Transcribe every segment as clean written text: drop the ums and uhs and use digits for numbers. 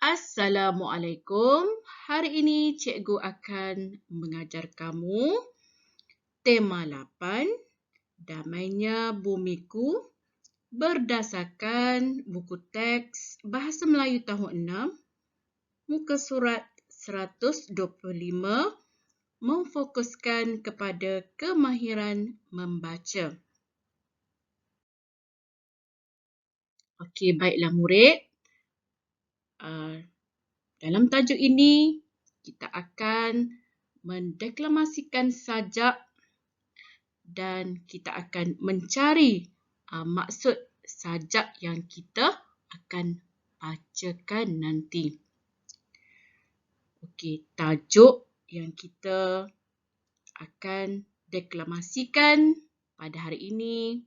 Assalamualaikum. Hari ini cikgu akan mengajar kamu tema 8, Damainya Bumiku, berdasarkan buku teks Bahasa Melayu tahun 6, muka surat 125, memfokuskan kepada kemahiran membaca. Okey, baiklah murid. Dalam tajuk ini, kita akan mendeklamasikan sajak dan kita akan mencari maksud sajak yang kita akan bacakan nanti. Okey, tajuk yang kita akan deklamasikan pada hari ini,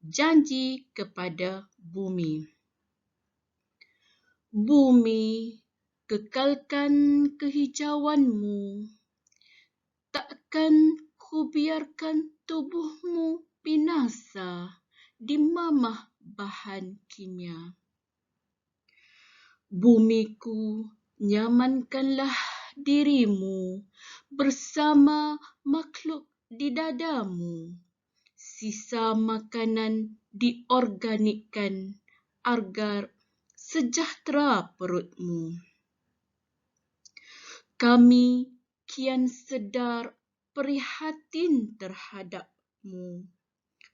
Janji kepada Bumi. Bumi, kekalkan kehijauanmu. Takkan ku biarkan tubuhmu binasa dimamah bahan kimia. Bumiku, nyamankanlah dirimu bersama makhluk di dadamu. Sisa makanan diorganikkan agar sejahtera perutmu. Kami kian sedar prihatin terhadapmu.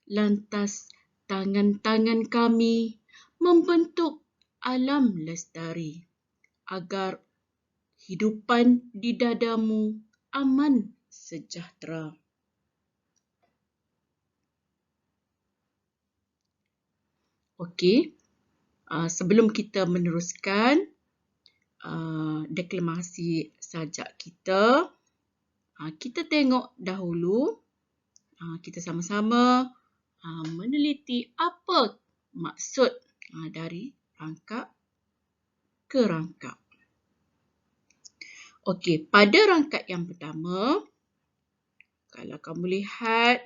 Lantas tangan-tangan kami membentuk alam lestari agar hidupan di dadamu aman sejahtera. Okey, sebelum kita meneruskan deklamasi sajak kita, kita tengok dahulu, kita sama-sama meneliti apa maksud dari rangkap ke rangkap. Okey, pada rangkap yang pertama, kalau kamu lihat,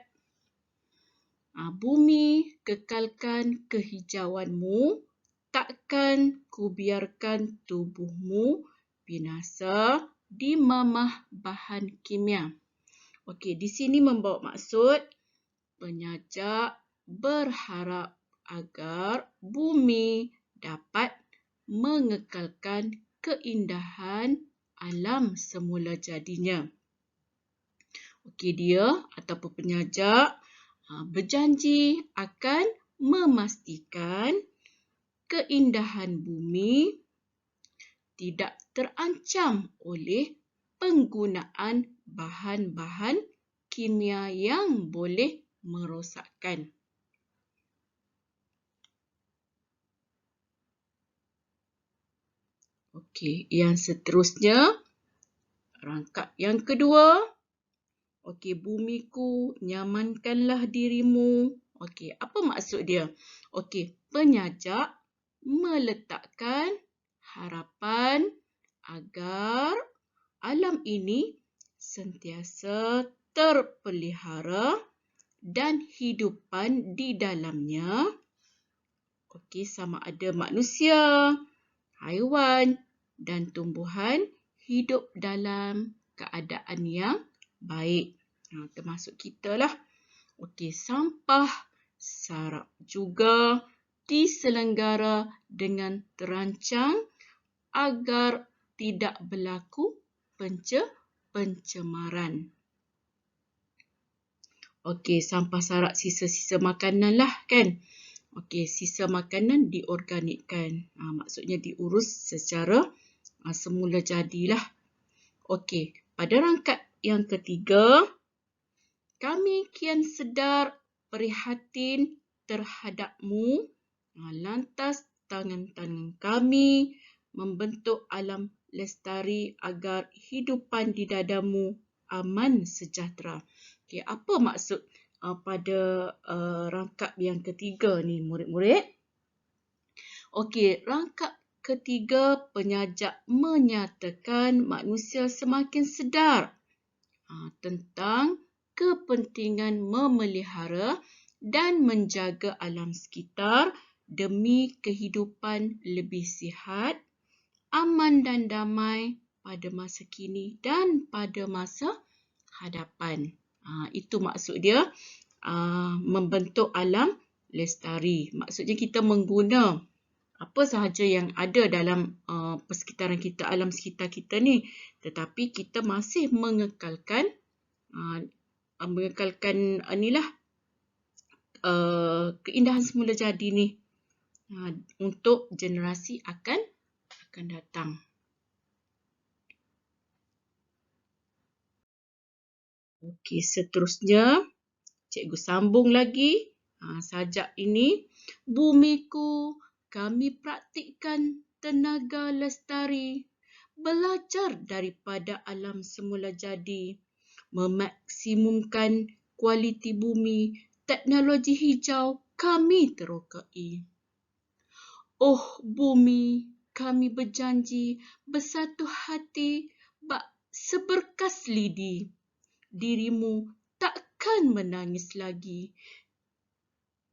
bumi, kekalkan kehijauanmu, takkan ku biarkan tubuhmu binasa dimamah bahan kimia. Okey, di sini membawa maksud penyajak berharap agar bumi dapat mengekalkan keindahan alam semula jadinya. Okey, dia ataupun penyajak berjanji akan memastikan keindahan bumi tidak terancam oleh penggunaan bahan-bahan kimia yang boleh merosakkan. Okey, yang seterusnya, rangkap yang kedua. Okey, bumiku, nyamankanlah dirimu. Okey, apa maksud dia? Okey, penyajak meletakkan harapan agar alam ini sentiasa terpelihara dan hidupan di dalamnya, okey, sama ada manusia, haiwan dan tumbuhan hidup dalam keadaan yang baik. Termasuk kita lah. Okey, sampah sarap juga diselenggara dengan terancang agar tidak berlaku pencemaran. Okey, sampah sarap sisa-sisa makanan lah kan. Okey, sisa makanan diorganikkan. Maksudnya diurus secara semula jadilah. Okey, pada rangkap yang ketiga, kami kian sedar prihatin terhadapmu. Lantas tangan-tangan kami membentuk alam lestari agar hidupan di dadamu aman sejahtera. Okey, apa maksud pada rangkap yang ketiga ni murid-murid? Okey, rangkap ketiga, penyajak menyatakan manusia semakin sedar tentang kepentingan memelihara dan menjaga alam sekitar demi kehidupan lebih sihat, aman dan damai pada masa kini dan pada masa hadapan. Itu maksud dia membentuk alam lestari. Maksudnya kita mengguna apa sahaja yang ada dalam persekitaran kita, alam sekitar kita ni. Tetapi kita masih mengekalkan keindahan semula jadi ni untuk generasi akan datang. Okey, seterusnya cikgu sambung lagi. Sajak ini, bumiku, kami praktikkan tenaga lestari, belajar daripada alam semula jadi, memaksimumkan kualiti bumi, teknologi hijau kami terokai. Oh bumi, kami berjanji bersatu hati bak seberkas lidi. Dirimu takkan menangis lagi.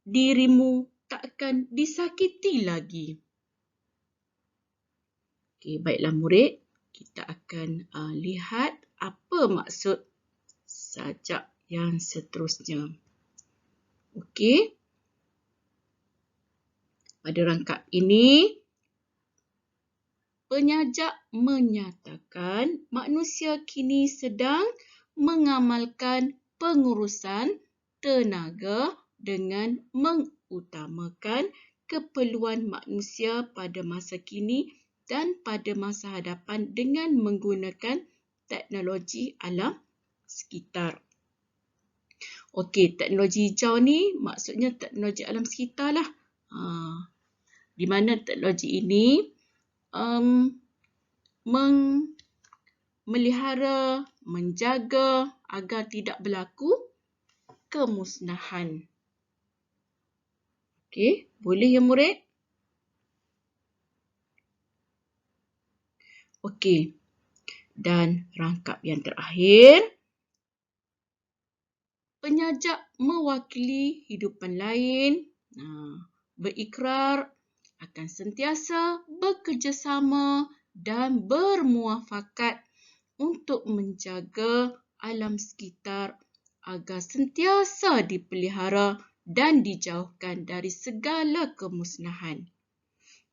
Dirimu takkan disakiti lagi. Okey, baiklah murid. Kita akan lihat apa maksud sajak yang seterusnya. Okey. Pada rangkap ini, penyajak menyatakan manusia kini sedang mengamalkan pengurusan tenaga dengan mengutamakan keperluan manusia pada masa kini dan pada masa hadapan dengan menggunakan teknologi alam sekitar. Okey, teknologi hijau ni maksudnya teknologi alam sekitar lah. Di mana teknologi ini memelihara, menjaga agar tidak berlaku kemusnahan. Okey, boleh ya murid? Okey, dan rangkap yang terakhir, penyajak mewakili hidupan lain, berikrar akan sentiasa bekerjasama dan bermuafakat untuk menjaga alam sekitar agar sentiasa dipelihara dan dijauhkan dari segala kemusnahan.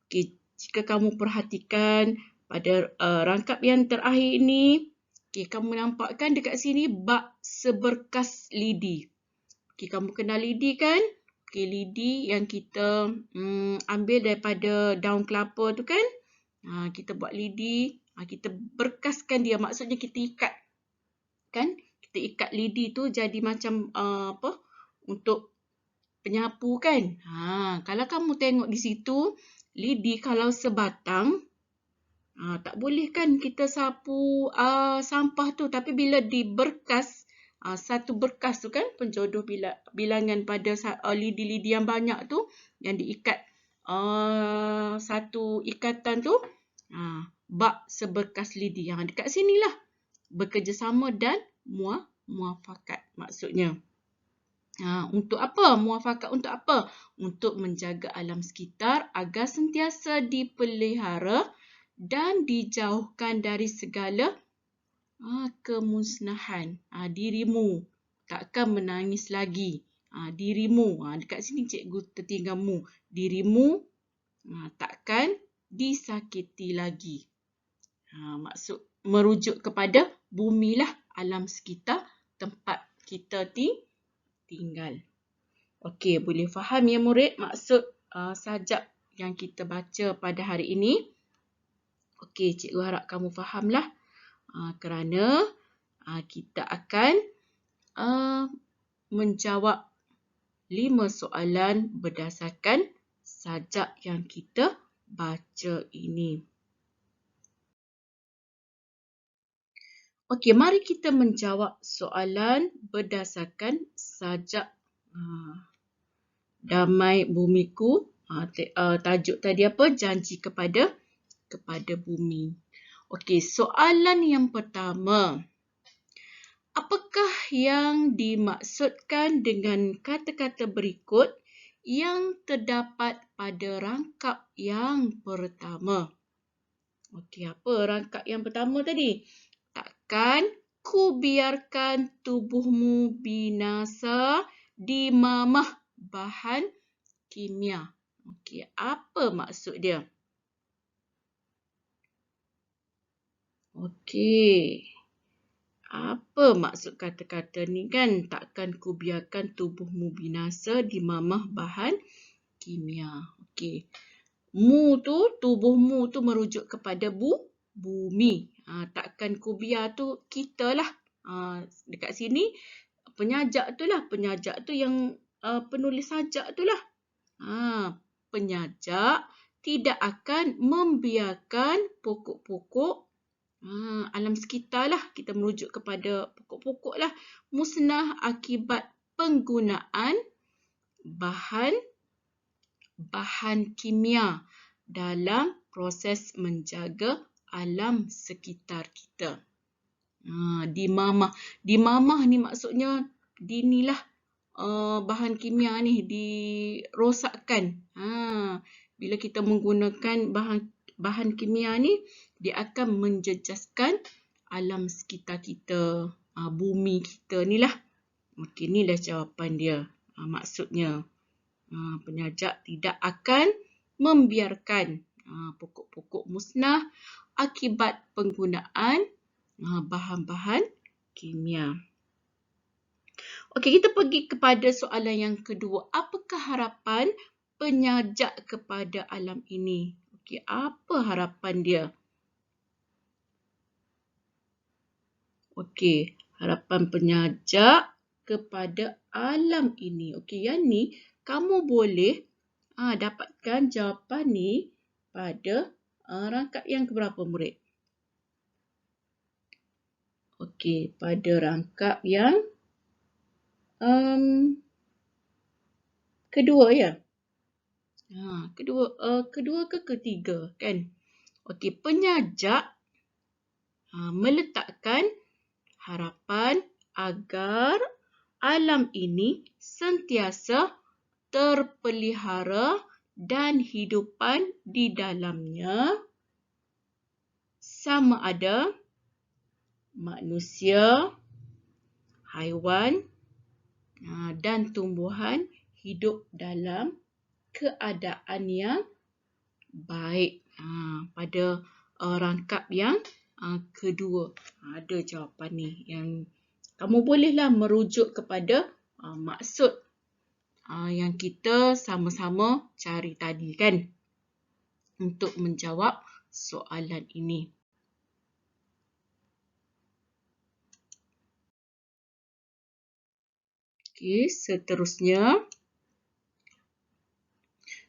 Okey, jika kamu perhatikan pada rangkap yang terakhir ini, okey, kamu nampakkan dekat sini bak seberkas lidi. Okey, kamu kenal lidi kan? Okey, lidi yang kita ambil daripada daun kelapa tu kan? Kita buat lidi, kita berkaskan dia, maksudnya kita ikat. Kan? Kita ikat lidi tu jadi macam untuk penyapu kan? Kalau kamu tengok di situ, lidi kalau sebatang, tak boleh kan kita sapu sampah tu. Tapi bila diberkas, satu berkas tu kan, penjodoh bilangan pada lidi-lidi yang banyak tu, yang diikat satu ikatan tu, bak seberkas lidi. Yang dekat sinilah, bekerjasama dan muafakat maksudnya. Untuk apa? Muafakat untuk apa? Untuk menjaga alam sekitar agar sentiasa dipelihara dan dijauhkan dari segala kemusnahan. Dirimu takkan menangis lagi. Dirimu, dekat sini cikgu tertinggal mu. Dirimu takkan disakiti lagi. Maksud merujuk kepada bumi lah, alam sekitar tempat kita tinggal. Okey, boleh faham ya murid maksud sajak yang kita baca pada hari ini? Okey, cikgu harap kamu fahamlah. Kerana kita akan menjawab 5 soalan berdasarkan sajak yang kita baca ini. Okey, mari kita menjawab soalan berdasarkan sajak Damai Bumiku. Tajuk tadi apa? Janji kepada bumi. Okey, soalan yang pertama. Apakah yang dimaksudkan dengan kata-kata berikut yang terdapat pada rangkap yang pertama? Okey, apa rangkap yang pertama tadi? Takkan ku biarkan tubuhmu binasa dimamah bahan kimia. Okey, apa maksud dia? Okey. Apa maksud kata-kata ni kan? Takkan ku biarkan tubuhmu binasa dimamah bahan kimia. Okey. Tubuhmu tu merujuk kepada bumi. Takkan ku biar tu kita lah. Dekat sini penyajak tu lah. Penyajak tu yang penulis sajak tu lah. Penyajak tidak akan membiarkan pokok-pokok alam sekitar lah. Kita merujuk kepada pokok-pokok lah. Musnah akibat penggunaan bahan kimia dalam proses menjaga alam sekitar kita. Dimamah. Dimamah ni maksudnya dinilah bahan kimia ni dirosakkan. Bila kita menggunakan bahan kimia ni, dia akan menjejaskan alam sekitar kita, bumi kita ni lah. Okey, ni dah jawapan dia. Maksudnya, penyajak tidak akan membiarkan pokok-pokok musnah akibat penggunaan bahan-bahan kimia. Okey, kita pergi kepada soalan yang kedua. Apakah harapan penyajak kepada alam ini? Okey, apa harapan dia? Okey, harapan penyajak kepada alam ini. Okey, yang ni kamu boleh dapatkan jawapan ni pada rangkap yang keberapa, murid? Okey, pada rangkap yang kedua ya. Kedua ke ketiga kan? Okey, penyajak meletakkan harapan agar alam ini sentiasa terpelihara dan hidupan di dalamnya sama ada manusia, haiwan dan tumbuhan hidup dalam keadaan yang baik. Pada rangkap yang kedua ada jawapan ni yang kamu bolehlah merujuk kepada maksud yang kita sama-sama cari tadi kan untuk menjawab soalan ini. Okey, seterusnya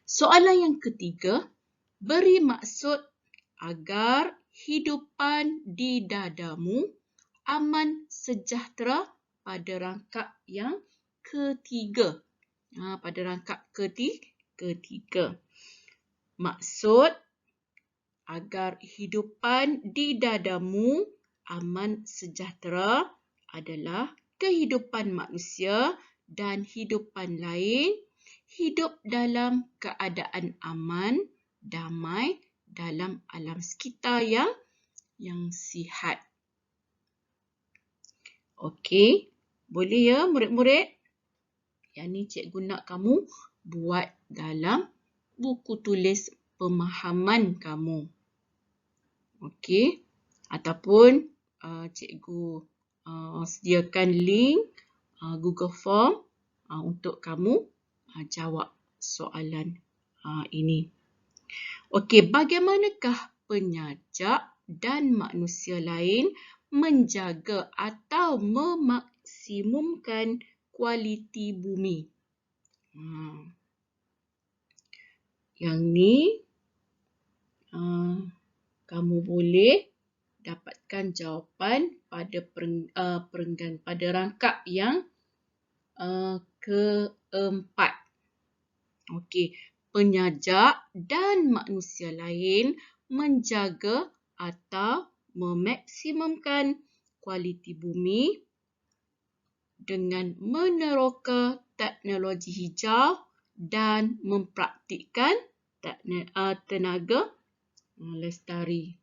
soalan yang ketiga, beri maksud agar hidupan di dadamu aman sejahtera pada rangkap yang ketiga. Pada rangkap ketiga. Maksud agar hidupan di dadamu aman sejahtera adalah kehidupan manusia dan hidupan lain hidup dalam keadaan aman, damai dalam alam sekitar yang sihat. Okey, boleh ya murid-murid? Yang ni cikgu nak kamu buat dalam buku tulis pemahaman kamu. Okey, ataupun cikgu sediakan link Google Form untuk kamu jawab soalan ini. Okey, bagaimanakah penyajak dan manusia lain menjaga atau memaksimumkan kualiti bumi? Yang ni kamu boleh dapatkan jawapan pada rangkap yang keempat. Okey, penyajak dan manusia lain menjaga atau memaksimumkan kualiti bumi dengan meneroka teknologi hijau dan mempraktikkan tenaga lestari.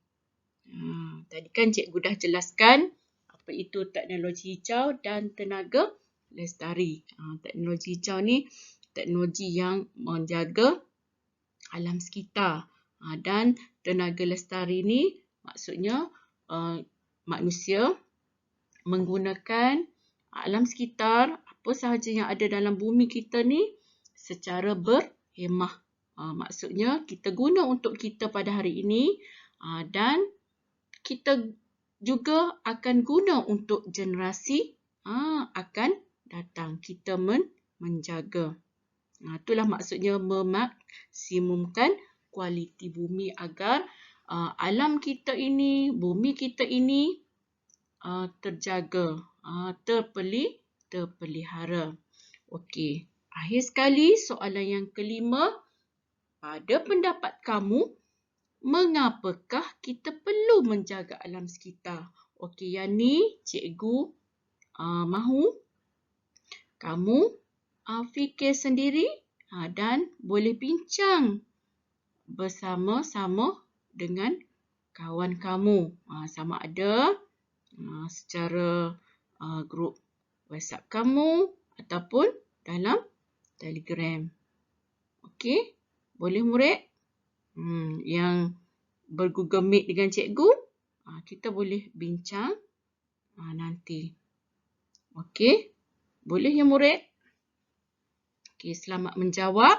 Tadi kan cikgu dah jelaskan apa itu teknologi hijau dan tenaga lestari. Teknologi hijau ni teknologi yang menjaga alam sekitar. Dan tenaga lestari ni maksudnya manusia menggunakan alam sekitar, apa sahaja yang ada dalam bumi kita ni secara berhemah. Maksudnya kita guna untuk kita pada hari ini dan kita juga akan guna untuk generasi akan datang. Kita menjaga. Itulah maksudnya memaksimumkan kualiti bumi agar alam kita ini, bumi kita ini terjaga, terpelihara. Okey, akhir sekali soalan yang kelima. Pada pendapat kamu, mengapakah kita perlu menjaga alam sekitar? Okey, yang ni cikgu mahu kamu fikir sendiri dan boleh bincang bersama-sama dengan kawan kamu. Sama ada secara grup WhatsApp kamu ataupun dalam Telegram. Okey, boleh murid? Yang ber-Google Meet dengan cikgu, kita boleh bincang nanti. Okey, boleh ya murid? Okey, selamat menjawab.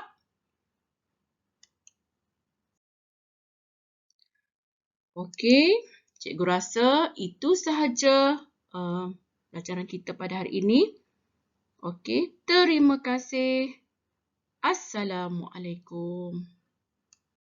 Okey, cikgu rasa itu sahaja pelajaran kita pada hari ini. Okey, terima kasih. Assalamualaikum.